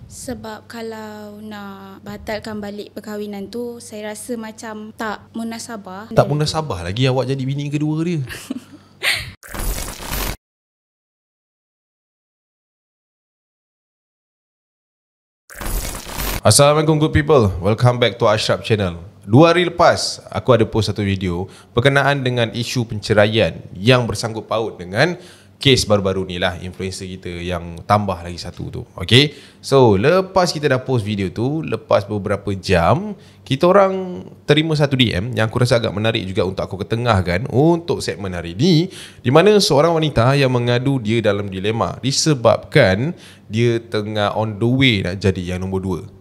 Sebab kalau nak batalkan balik perkahwinan tu, saya rasa macam tak munasabah. Tak munasabah lagi awak jadi bini kedua dia. Assalamualaikum good people. Welcome back to Ashraf Channel. 2 hari lepas aku ada post satu video berkenaan dengan isu penceraian yang bersangkut paut dengan kes baru-baru ni lah, influencer kita yang tambah lagi satu tu. Okay, so lepas kita dah post video tu, lepas beberapa jam, kita orang terima satu DM yang aku rasa agak menarik juga untuk aku ketengahkan untuk segmen hari ni, di mana seorang wanita yang mengadu dia dalam dilema disebabkan dia tengah on the way nak jadi yang nombor 2.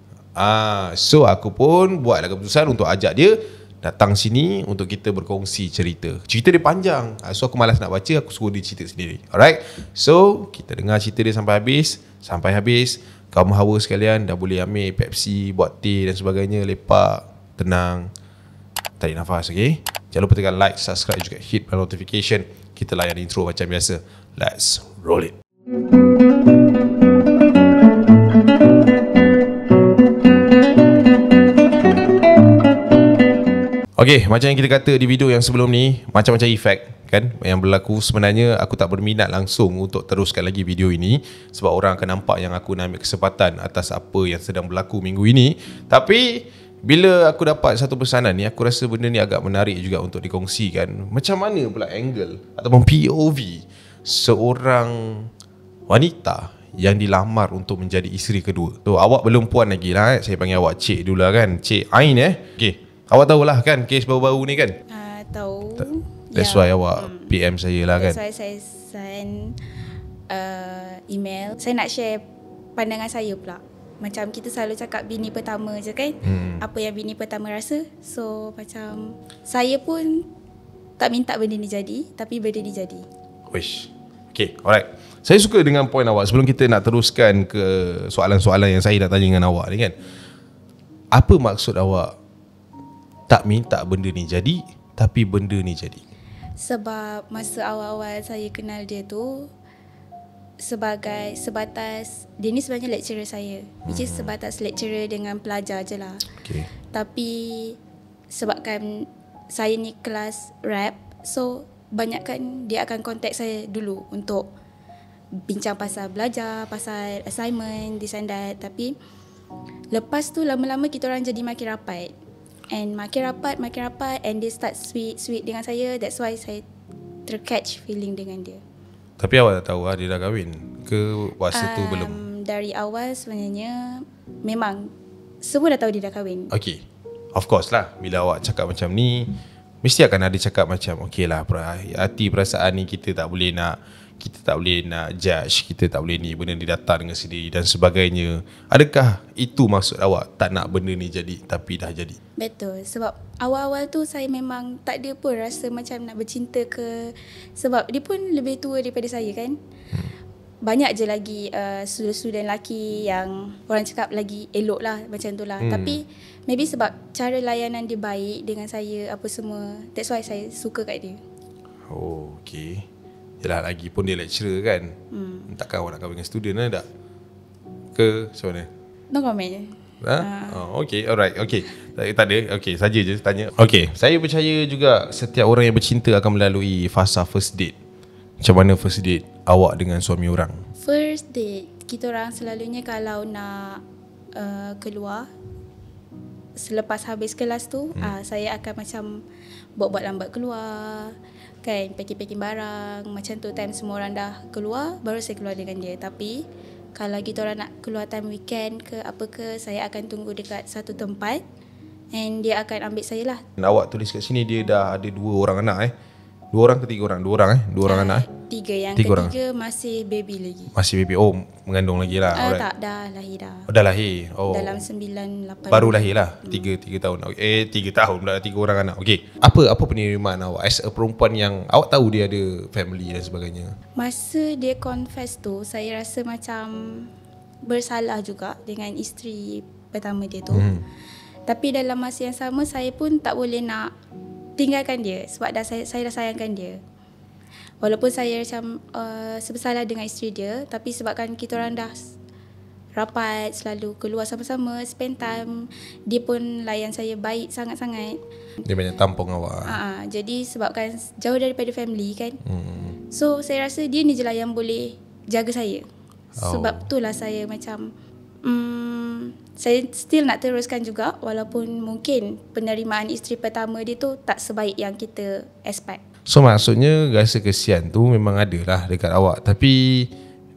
So aku pun buatlah keputusan untuk ajak dia datang sini untuk kita berkongsi cerita. Cerita dia panjang, so aku malas nak baca, aku suruh dia cerita sendiri. Alright, so kita dengar cerita dia sampai habis. Sampai habis, kaum hawa sekalian dah boleh ambil Pepsi, buat teh dan sebagainya, lepak, tenang, tarik nafas. Okay, jangan lupa tekan like, subscribe juga hit bell notification. Kita layan intro macam biasa. Let's roll it. Okay, macam yang kita kata di video yang sebelum ni, macam-macam efek kan yang berlaku. Sebenarnya aku tak berminat langsung untuk teruskan lagi video ini sebab orang akan nampak yang aku nak ambil kesempatan atas apa yang sedang berlaku minggu ini. Tapi bila aku dapat satu pesanan ni, aku rasa benda ni agak menarik juga untuk dikongsikan. Macam mana pula angle ataupun POV seorang wanita yang dilamar untuk menjadi isteri kedua. So awak belum puan lagi lah, saya panggil awak cik dulu lah kan, Cik Ain Okay, awak tahulah kan kes baru-baru ni kan? Tahu. That's why awak PM saya lah kan? That's why saya send email. Saya nak share pandangan saya pula. Macam kita selalu cakap bini pertama je kan, apa yang bini pertama rasa. So macam saya pun tak minta benda ni jadi, tapi benda ni jadi. Wish. Okay, alright. Saya suka dengan point awak. Sebelum kita nak teruskan ke soalan-soalan yang saya nak tanya dengan awak ni kan, apa maksud awak tak minta benda ni jadi, tapi benda ni jadi? Sebab masa awal-awal saya kenal dia tu, sebatas dia ni sebenarnya lecturer saya, which is sebatas lecturer dengan pelajar je lah. Okay. Tapi sebabkan saya ni kelas rap, so banyakkan dia akan contact saya dulu untuk bincang pasal belajar, pasal assignment, this and that. Tapi lepas tu lama-lama kita orang jadi makin rapat. And makin rapat and dia start sweet dengan saya. That's why saya tercatch feeling dengan dia. Tapi awak tak tahu dia dah kahwin ke masa tu belum? Dari awal sebenarnya memang semua dah tahu dia dah kahwin. Okay, of course lah. Bila awak cakap macam ni, mesti akan ada cakap macam okay lah, hati perasaan ni kita tak boleh nak judge, kita tak boleh ni, benda ni datang dengan sendiri dan sebagainya. Adakah itu maksud awak tak nak benda ni jadi tapi dah jadi? Betul, sebab awal-awal tu saya memang tak ada pun rasa macam nak bercinta ke, sebab dia pun lebih tua daripada saya kan. Banyak je lagi student lelaki yang orang cakap lagi elok lah, macam tu lah. Tapi maybe sebab cara layanan dia baik dengan saya apa semua, that's why saya suka kat dia. Oh, okay. Yelah, lagi pun dia lecturer kan. Takkan awak nak kahwin dengan student lah tak? Ke macam mana? No comment. Oh, okay, alright, okay. Tak ada, okay, saja je tanya. Okay, saya percaya juga setiap orang yang bercinta akan melalui fasa first date. Macam mana first date awak dengan suami orang? First date, kita orang selalunya kalau nak keluar, selepas habis kelas tu, saya akan macam buat-buat lambat keluar kan, packing-packing barang. Macam tu time semua orang dah keluar, baru saya keluar dengan dia. Tapi kalau kita orang nak keluar time weekend ke apa ke, saya akan tunggu dekat satu tempat and dia akan ambil saya lah. Awak tulis kat sini dia dah ada 2 orang anak 2 orang ke 3 orang? 2 orang 2 orang anak 3. Yang 3 ketiga orang. Masih baby lagi. Masih baby. Oh, mengandung lagi lah. Tak, dah lahir dah. Oh, dah lahir. Oh, dalam 9-8 baru lahir lah. 3 tahun. 3 tahun pula, 3 orang anak. Okay, apa penerimaan awak as a perempuan yang awak tahu dia ada family dan sebagainya? Masa dia confess tu, saya rasa macam bersalah juga dengan isteri pertama dia tu. Tapi dalam masa yang sama, saya pun tak boleh nak tinggalkan dia sebab saya dah sayangkan dia. Walaupun saya macam sebersalah dengan isteri dia, tapi sebabkan kita orang dah rapat, selalu keluar sama-sama, spend time. Dia pun layan saya baik sangat-sangat. Dia banyak tampung awak. Jadi sebabkan jauh daripada family kan. So saya rasa dia ni je lah yang boleh jaga saya. Sebab itulah saya macam saya still nak teruskan juga, walaupun mungkin penerimaan isteri pertama dia tu tak sebaik yang kita expect. So maksudnya rasa kesian tu memang ada lah dekat awak, tapi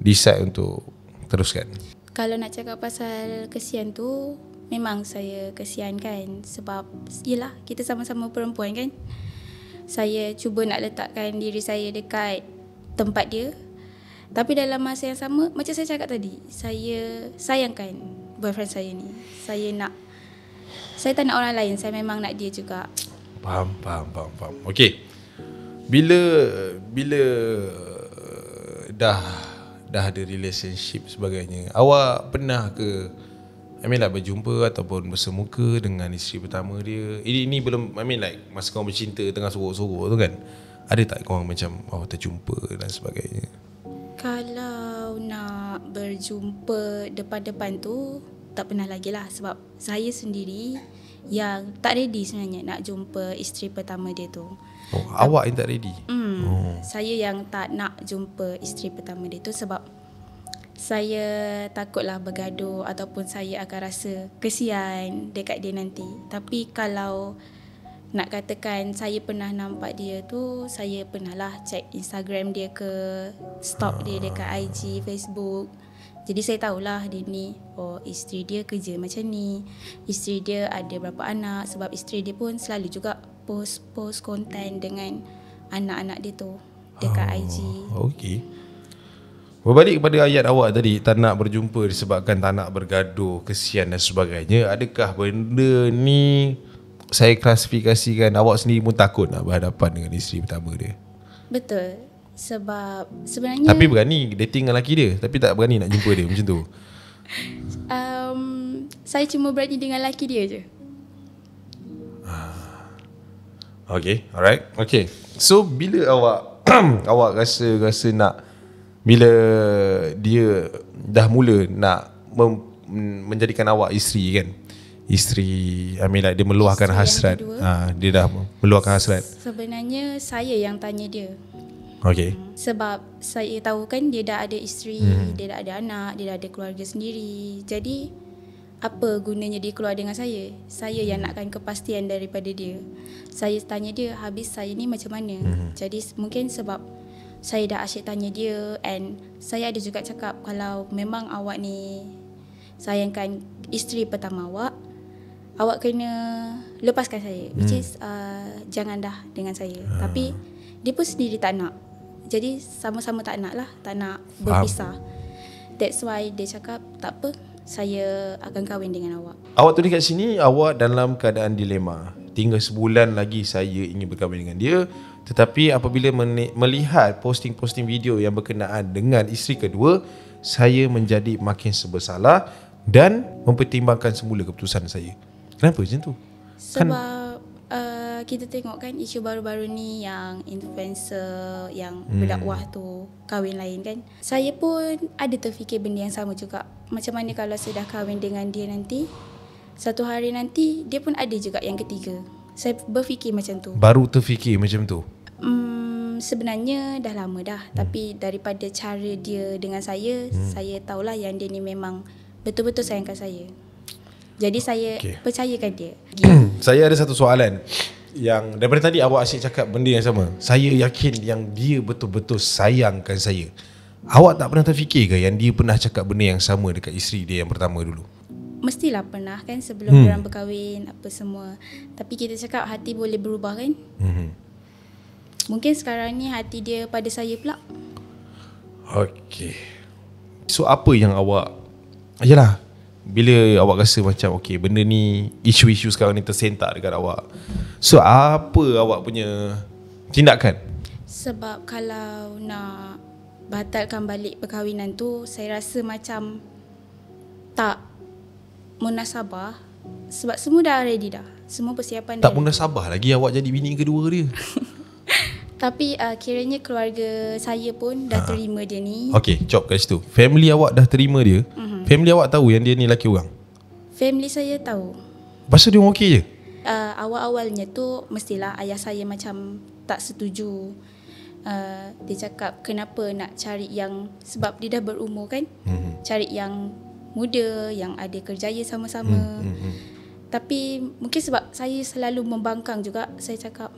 decide untuk teruskan. Kalau nak cakap pasal kesian tu, memang saya kesian kan. Sebab yelah, kita sama-sama perempuan kan. Saya cuba nak letakkan diri saya dekat tempat dia, tapi dalam masa yang sama, macam saya cakap tadi, saya sayangkan boyfriend saya ni. Saya tak nak orang lain, saya memang nak dia juga. Faham. Okay, Bila dah ada relationship sebagainya, awak pernah ke berjumpa ataupun bersemuka dengan isteri pertama dia? Ini belum, masa korang bercinta tengah sorok-sorok tu kan, ada tak korang macam terjumpa dan sebagainya? Kalau nak berjumpa depan-depan tu tak pernah lagi lah. Sebab saya sendiri yang tak ready sebenarnya nak jumpa isteri pertama dia tu. Awak yang tak ready? Saya yang tak nak jumpa isteri pertama dia tu sebab saya takutlah bergaduh ataupun saya akan rasa kesian dekat dia nanti. Tapi kalau nak katakan saya pernah nampak dia tu, saya pernah lah check Instagram dia ke, stalk dia dekat IG, Facebook. Jadi saya tahulah dia ni, isteri dia kerja macam ni, isteri dia ada berapa anak. Sebab isteri dia pun selalu juga post konten dengan anak-anak dia tu dekat IG. Okay. Berbalik kepada ayat awak tadi, tak nak berjumpa disebabkan tak nak bergaduh, kesian dan sebagainya. Adakah benda ni saya klasifikasikan awak sendiri pun takut nak berhadapan dengan isteri pertama dia? Betul. Sebab sebenarnya, tapi berani dating dengan lelaki dia, tapi tak berani nak jumpa dia macam tu? Saya cuma berani dengan lelaki dia je. Okay, alright. Okay, so bila awak rasa nak, bila dia dah mula nak menjadikan awak isteri kan, isteri, dia meluahkan hasrat, dia dah meluahkan hasrat. Sebenarnya saya yang tanya dia. Okay. Sebab saya tahu kan dia dah ada isteri, dia dah ada anak, dia dah ada keluarga sendiri. Jadi apa gunanya dia keluar dengan saya? Saya yang nakkan kepastian daripada dia. Saya tanya dia, habis saya ni macam mana? Jadi mungkin sebab saya dah asyik tanya dia, and saya ada juga cakap kalau memang awak ni sayangkan isteri pertama awak kena lepaskan saya, which is jangan dah dengan saya. Tapi dia pun sendiri tak nak. Jadi sama-sama tak nak lah, tak nak berpisah. That's why dia cakap tak apa, saya akan kahwin dengan awak. Awak tulis kat sini awak dalam keadaan dilema. Tinggal sebulan lagi saya ingin berkahwin dengan dia, tetapi apabila melihat posting-posting video yang berkenaan dengan isteri kedua, saya menjadi makin serba dan mempertimbangkan semula keputusan saya. Kenapa macam tu? Sebab kita tengok kan isu baru-baru ni yang influencer yang berdakwah tu kahwin lain kan. Saya pun ada terfikir benda yang sama juga. Macam mana kalau saya dah kahwin dengan dia nanti, satu hari nanti dia pun ada juga yang ketiga. Saya berfikir macam tu. Baru terfikir macam tu? Sebenarnya dah lama dah. Tapi daripada cara dia dengan saya tahulah yang dia ni memang betul-betul sayangkan saya. Jadi saya percayakan dia. Saya ada satu soalan yang daripada tadi awak asyik cakap benda yang sama. Saya yakin yang dia betul-betul sayangkan saya. Awak tak pernah terfikir ke yang dia pernah cakap benda yang sama dekat isteri dia yang pertama dulu? Mestilah pernah kan sebelum diorang berkahwin apa semua. Tapi kita cakap hati boleh berubah kan. Mungkin sekarang ni hati dia pada saya pula. Okay. So apa yang awak, yalah, bila awak rasa macam benda ni, isu-isu sekarang ni tersentak dekat awak, so apa awak punya tindakan? Sebab kalau nak batalkan balik perkahwinan tu, saya rasa macam tak munasabah. Sebab semua dah ready dah, semua persiapan tak munasabah lagi awak jadi bini kedua dia. Tapi kiranya keluarga saya pun dah terima dia ni. Okay, cop kat situ. Family awak dah terima dia, Family awak tahu yang dia ni lelaki orang? Family saya tahu. Lepas tu dia orang okey je? Awal-awalnya tu mestilah ayah saya macam tak setuju. Dia cakap kenapa nak cari yang, sebab dia dah berumur kan, cari yang muda, yang ada kerjaya sama-sama. Tapi mungkin sebab saya selalu membangkang juga, saya cakap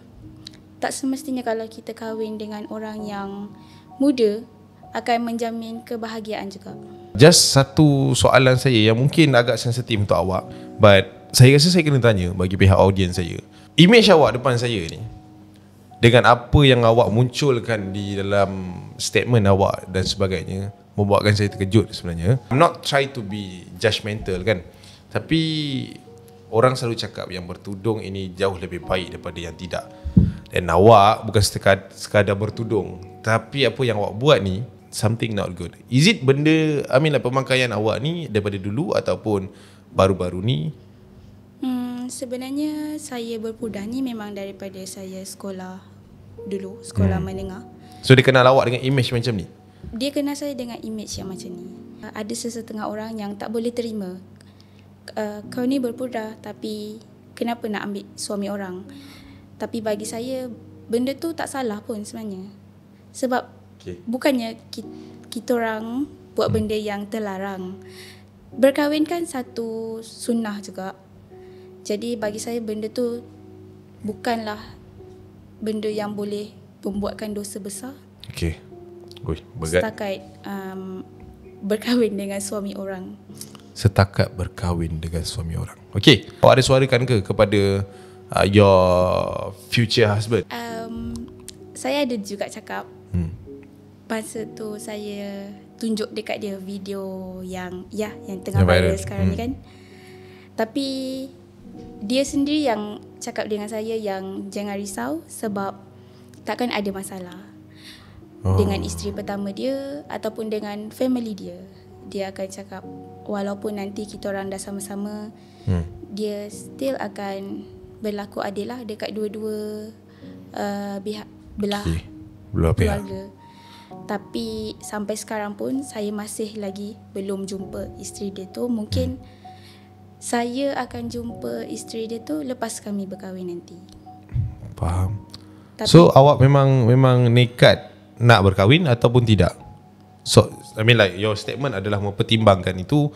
tak semestinya kalau kita kahwin dengan orang yang muda akan menjamin kebahagiaan juga. Just satu soalan saya yang mungkin agak sensitif untuk awak, but saya rasa saya kena tanya bagi pihak audiens saya. Image awak depan saya ni, dengan apa yang awak munculkan di dalam statement awak dan sebagainya, membuatkan saya terkejut sebenarnya. I'm not try to be judgmental kan, tapi orang selalu cakap yang bertudung ini jauh lebih baik daripada yang tidak. Dan awak bukan sekadar bertudung, tapi apa yang awak buat ni something not good. Is it benda, pemakaian awak ni daripada dulu ataupun baru-baru ni? Sebenarnya saya berpudah ni memang daripada saya sekolah dulu, sekolah menengah. So dia kenal awak dengan image macam ni? Dia kenal saya dengan image yang macam ni. Ada sesetengah orang yang tak boleh terima, kau ni berpudah tapi kenapa nak ambil suami orang. Tapi bagi saya benda tu tak salah pun sebenarnya. Sebab bukannya kita orang buat benda yang terlarang. Berkahwin kan satu sunnah juga. Jadi bagi saya benda tu bukanlah benda yang boleh membuatkan dosa besar. Okey. Ui, berat. Setakat berkahwin dengan suami orang. Setakat berkahwin dengan suami orang. Okey. Awak ada suarakan ke kepada your future husband? Saya ada juga cakap. Masa tu saya tunjuk dekat dia video yang tengah viral sekarang ni kan. Tapi dia sendiri yang cakap dengan saya yang jangan risau sebab takkan ada masalah dengan isteri pertama dia ataupun dengan family dia. Dia akan cakap walaupun nanti kita orang dah sama-sama, dia still akan berlaku adil lah dekat dua-dua belah keluarga. Tapi sampai sekarang pun saya masih lagi belum jumpa isteri dia tu. Mungkin saya akan jumpa isteri dia tu lepas kami berkahwin nanti. Faham. So awak memang nekat nak berkahwin ataupun tidak? So your statement adalah mempertimbangkan itu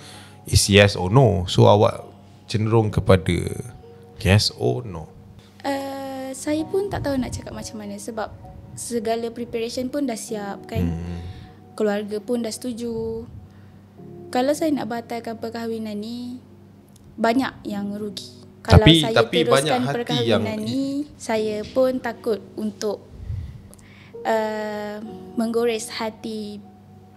is yes or no. So awak cenderung kepada yes or no? Saya pun tak tahu nak cakap macam mana sebab segala preparation pun dah siap kan. Keluarga pun dah setuju. Kalau saya nak batalkan perkahwinan ni, banyak yang rugi. Kalau saya teruskan perkahwinan ni, saya pun takut untuk menggores hati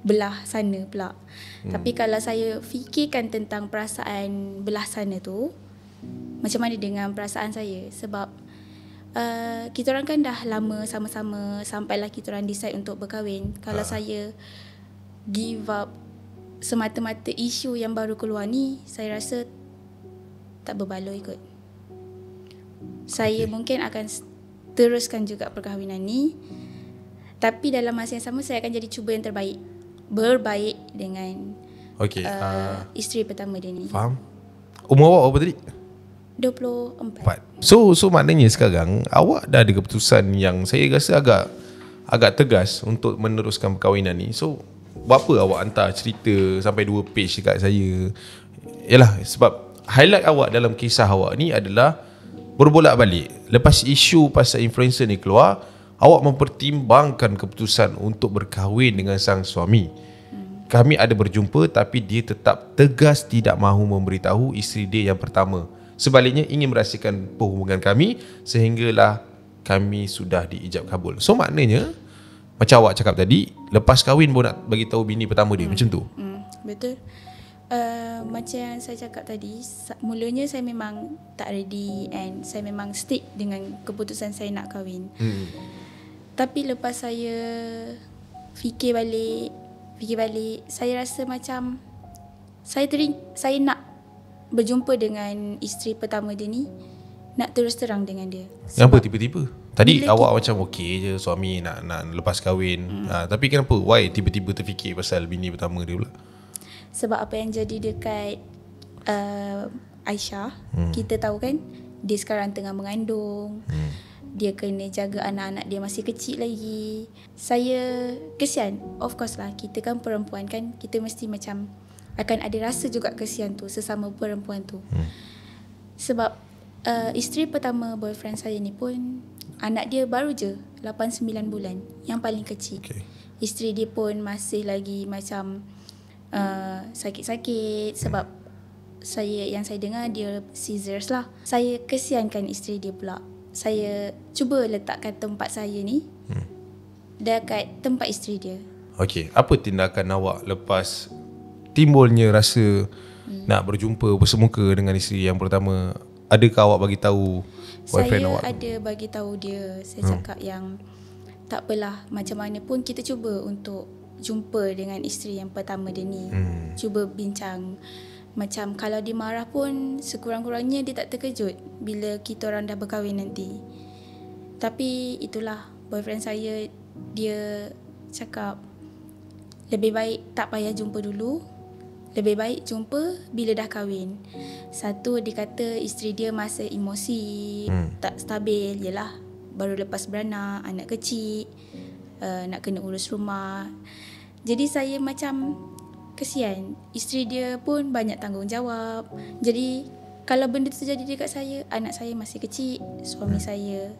belah sana pula. Tapi kalau saya fikirkan tentang perasaan belah sana tu, macam mana dengan perasaan saya? Sebab kita orang kan dah lama sama-sama sampailah kita orang decide untuk berkahwin. Kalau saya give up semata-mata isu yang baru keluar ni, saya rasa tak berbaloi kot. Saya mungkin akan teruskan juga perkahwinan ni, tapi dalam masa yang sama saya akan jadi cuba yang terbaik, berbaik dengan isteri pertama dia ni. Faham. Umur awak berapa tadi? 24. So maknanya sekarang awak dah ada keputusan yang saya rasa agak tegas untuk meneruskan perkahwinan ni. So berapa awak hantar cerita sampai 2 page dekat saya? Yalah, sebab highlight awak dalam kisah awak ni adalah berbolak-balik. Lepas isu pasal influencer ni keluar, awak mempertimbangkan keputusan untuk berkahwin dengan sang suami. Kami ada berjumpa tapi dia tetap tegas tidak mahu memberitahu isteri dia yang pertama. Sebaliknya ingin merahsiakan perhubungan kami sehinggalah kami sudah diijab kabul. So maknanya macam awak cakap tadi, lepas kahwin pun nak bagi tahu bini pertama dia, macam tu. Betul. Macam yang saya cakap tadi, mulanya saya memang tak ready and saya memang stick dengan keputusan saya nak kahwin. Tapi lepas saya fikir balik, saya rasa macam saya nak berjumpa dengan isteri pertama dia ni, nak terus terang dengan dia. Kenapa tiba-tiba? Tadi awak macam okey je, suami nak lepas kahwin. Tapi kenapa? Why tiba-tiba terfikir pasal bini pertama dia pula? Sebab apa yang jadi dekat Aisyah, kita tahu kan dia sekarang tengah mengandung. Dia kena jaga anak-anak dia masih kecil lagi. Saya kesian. Of course lah, kita kan perempuan kan, kita mesti macam akan ada rasa juga kesian tu sesama perempuan tu. Sebab isteri pertama boyfriend saya ni pun anak dia baru je 8-9 bulan, yang paling kecil. Isteri dia pun masih lagi macam sakit-sakit sebab yang saya dengar dia scissors lah. Saya kesiankan isteri dia pula. Saya cuba letakkan tempat saya ni dekat tempat isteri dia. Okey, apa tindakan awak lepas timbulnya rasa nak berjumpa bersemuka dengan isteri yang pertama? Adakah awak bagi tahu boyfriend awak? Saya ada bagi tahu dia. Saya cakap yang tak apalah, macam mana pun kita cuba untuk jumpa dengan isteri yang pertama dia ni. Cuba bincang. Macam kalau dia marah pun sekurang-kurangnya dia tak terkejut bila kita orang dah berkahwin nanti. Tapi itulah, boyfriend saya dia cakap lebih baik tak payah jumpa dulu. Lebih baik jumpa bila dah kahwin. Satu, dia kata isteri dia masih emosi, tak stabil. Yelah, baru lepas beranak, anak kecil, nak kena urus rumah. Jadi saya macam kesian. Isteri dia pun banyak tanggungjawab. Jadi kalau benda tu terjadi dekat saya, anak saya masih kecil, suami saya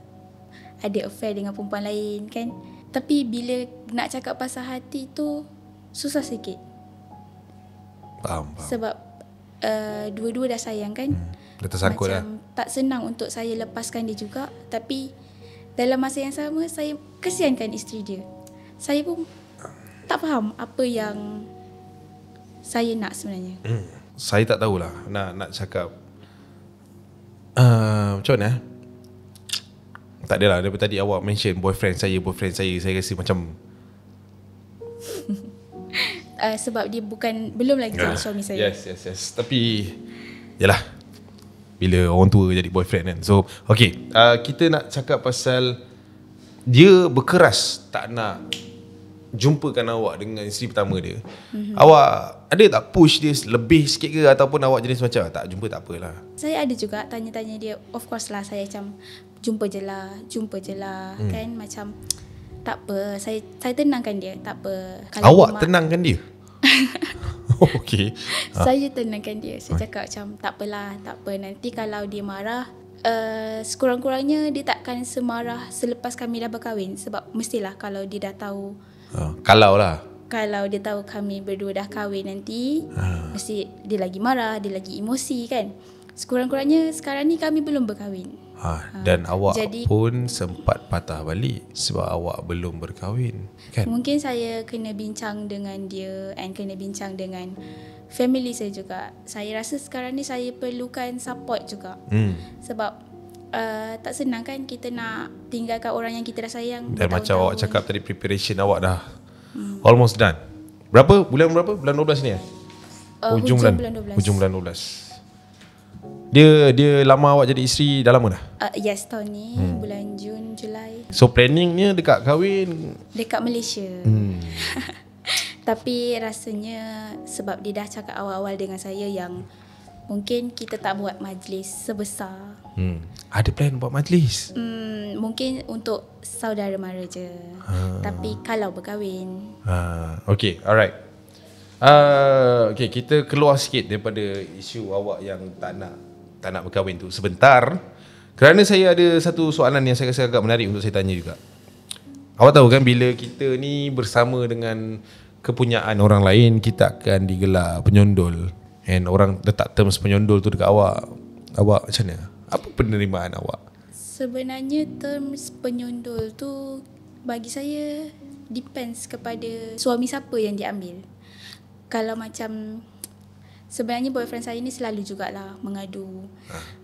ada affair dengan perempuan lain kan. Tapi bila nak cakap pasal hati tu susah sikit. Faham. Sebab dua-dua dah sayang kan. Dah tersangkut lah. Macam tak senang untuk saya lepaskan dia juga. Tapi dalam masa yang sama saya kesiankan isteri dia. Saya pun tak faham apa yang saya nak sebenarnya. Saya tak tahulah nak cakap macam mana. Tak adalah, daripada tadi awak mention boyfriend saya. Saya rasa macam sebab dia belum lagi jadi suami saya. Yes. Tapi yalah, bila orang tua jadi boyfriend kan. So okay, kita nak cakap pasal dia berkeras tak nak jumpakan awak dengan isteri pertama dia. Awak ada tak push dia lebih sikit ke, ataupun awak jenis macam tak jumpa tak apalah? Saya ada juga tanya-tanya dia. Of course lah, saya macam jumpa je lah kan. Macam tak apa, saya tenangkan dia. Tak apa. Kalau Awak tenangkan dia? Okay. Saya tenangkan dia. Saya cakap macam tak apalah, tak apa. Nanti kalau dia marah, sekurang-kurangnya dia takkan semarah selepas kami dah berkahwin. Sebab mestilah kalau dia dah tahu, kalau dia tahu kami berdua dah kahwin nanti, mesti dia lagi marah, dia lagi emosi kan. Sekurang-kurangnya sekarang ni kami belum berkahwin. Dan awak pun sempat patah balik sebab awak belum berkahwin kan. Mungkin saya kena bincang dengan dia and kena bincang dengan family saya juga. Saya rasa sekarang ni saya perlukan support juga. Sebab tak senang kan kita nak tinggalkan orang yang kita dah sayang. Dan macam awak cakap tadi, preparation awak dah almost done. Bulan berapa? Bulan 12 ni hujung bulan 12. Dia lama awak jadi isteri dah lama dah? Yes, tahun ni bulan Jun, Julai. So planningnya dekat kahwin dekat Malaysia. Tapi rasanya sebab dia dah cakap awal-awal dengan saya yang mungkin kita tak buat majlis sebesar. Ada plan buat majlis? Mungkin untuk saudara mara je. Tapi kalau berkahwin. Okay, alright. Okay, kita keluar sikit daripada isu awak yang tak nak berkahwin tu sebentar, kerana saya ada satu soalan yang saya rasa agak menarik untuk saya tanya juga. Awak tahu kan, bila kita ni bersama dengan kepunyaan orang lain, kita akan digelar penyondol. And orang letak terms penyondol tu dekat awak. Awak macam mana? Apa penerimaan awak? Sebenarnya terms penyondol tu bagi saya depends kepada suami siapa yang diambil. Kalau macam sebenarnya boyfriend saya ni selalu jugalah mengadu.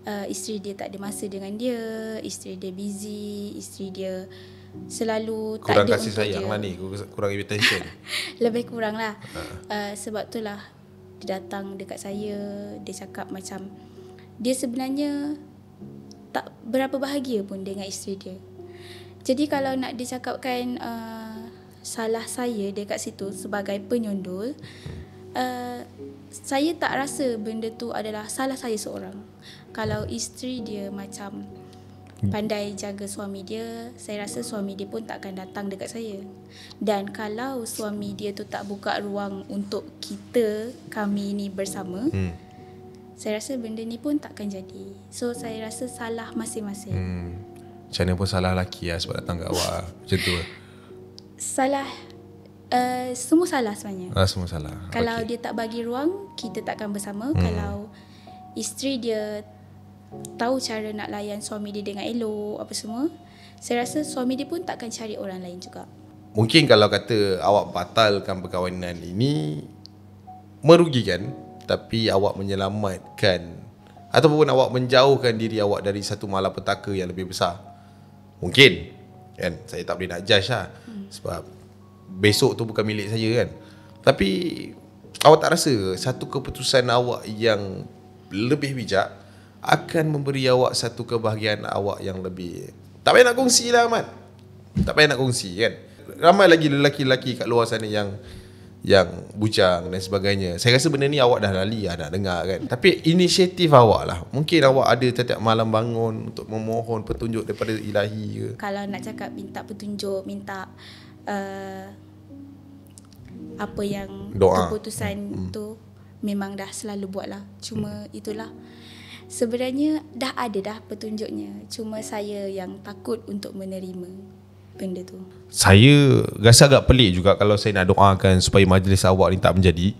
Isteri dia tak ada masa dengan dia, isteri dia busy, isteri dia selalu kurang tak ada kasih sayang lah ni, kurang attention. Lebih kurang lah. Sebab tu lah dia datang dekat saya, dia cakap macam dia sebenarnya tak berapa bahagia pun dengan isteri dia. Jadi kalau nak dicakapkan salah saya dekat situ sebagai penyondol, Saya tak rasa benda tu adalah salah saya seorang. Kalau isteri dia macam pandai jaga suami dia, saya rasa suami dia pun tak akan datang dekat saya. Dan kalau suami dia tu tak buka ruang untuk kami ni bersama, saya rasa benda ni pun tak akan jadi. So saya rasa salah masing-masing. Macam mana pun salah lelaki lah sebab datang kat awak. Macam tu lah. Salah, semua salah sebenarnya. Semua salah. Kalau dia tak bagi ruang, kita takkan bersama. Kalau isteri dia tahu cara nak layan suami dia dengan elok apa semua, saya rasa suami dia pun takkan cari orang lain juga. Mungkin kalau kata awak batalkan perkahwinan ini merugikan, tapi awak menyelamatkan ataupun awak menjauhkan diri awak dari satu malapetaka yang lebih besar. Mungkin kan, saya tak boleh nak judge lah. Sebab besok tu bukan milik saya kan. Tapi awak tak rasa satu keputusan awak yang lebih bijak akan memberi awak satu kebahagiaan awak yang lebih. Tak payah nak kongsi lah Ahmad. Tak payah nak kongsi kan. Ramai lagi lelaki-lelaki kat luar sana yang bujang dan sebagainya. Saya rasa benda ni awak dah lali lah nak dengar kan. Tapi inisiatif awak lah. Mungkin awak ada setiap malam bangun untuk memohon petunjuk daripada ilahi ke. Kalau nak cakap minta petunjuk, minta apa yang doa, keputusan tu memang dah selalu buat lah. Cuma itulah, sebenarnya dah ada dah petunjuknya. Cuma saya yang takut untuk menerima benda tu. Saya rasa agak pelik juga kalau saya nak doakan supaya majlis awak ni tak menjadi.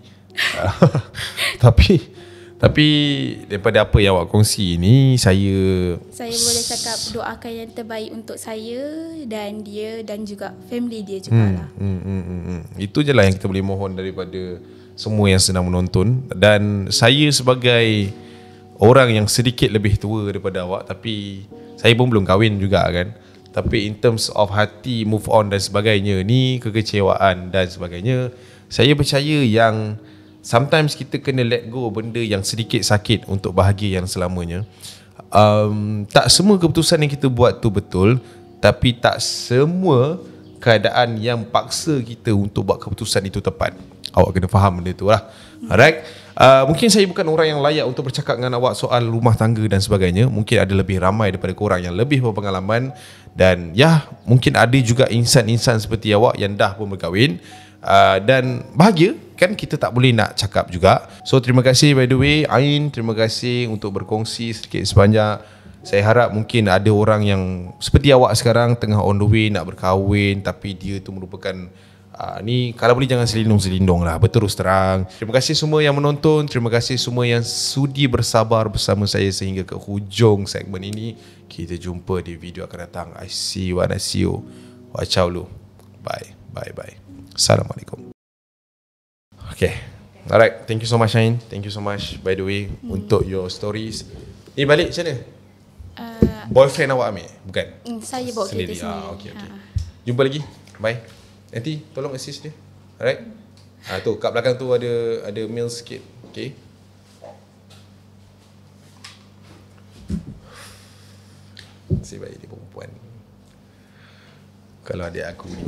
Tapi daripada apa yang awak kongsi ni, saya boleh cakap doakan yang terbaik untuk saya dan dia dan juga family dia jugalah. Itu je lah yang kita boleh mohon daripada semua yang sedang menonton. Dan saya sebagai orang yang sedikit lebih tua daripada awak, tapi saya pun belum kahwin juga kan. Tapi in terms of hati, move on dan sebagainya, ni kekecewaan dan sebagainya, saya percaya yang sometimes kita kena let go benda yang sedikit sakit untuk bahagia yang selamanya. Tak semua keputusan yang kita buat tu betul, tapi tak semua keadaan yang paksa kita untuk buat keputusan itu tepat. Awak kena faham benda tu lah. Alright. Mungkin saya bukan orang yang layak untuk bercakap dengan awak soal rumah tangga dan sebagainya. Mungkin ada lebih ramai daripada korang yang lebih berpengalaman. Dan ya, mungkin ada juga insan-insan seperti awak yang dah pun berkahwin. Dan bahagia kan, kita tak boleh nak cakap juga. So terima kasih by the way Ain, terima kasih untuk berkongsi sedikit sebanyak. Saya harap mungkin ada orang yang seperti awak sekarang tengah on the way nak berkahwin, tapi dia tu merupakan ni kalau boleh jangan selindung-selindung lah, berterus terang. Terima kasih semua yang menonton. Terima kasih semua yang sudi bersabar bersama saya sehingga ke hujung segmen ini. Kita jumpa di video akan datang. I see you and I see you. Watch out lu. Bye. Assalamualaikum. Okay. Alright. Thank you so much Ain. Thank you so much by the way untuk your stories. Ni balik macam mana? Boyfriend awak ambil? Bukan? Saya bawa kereta sendiri. Okay. Jumpa lagi. Bye. Nanti tolong assist dia. Alright. Tu kat belakang tu ada mail sikit. Okay. Nasib baik dia perempuan. Kalau adik aku ni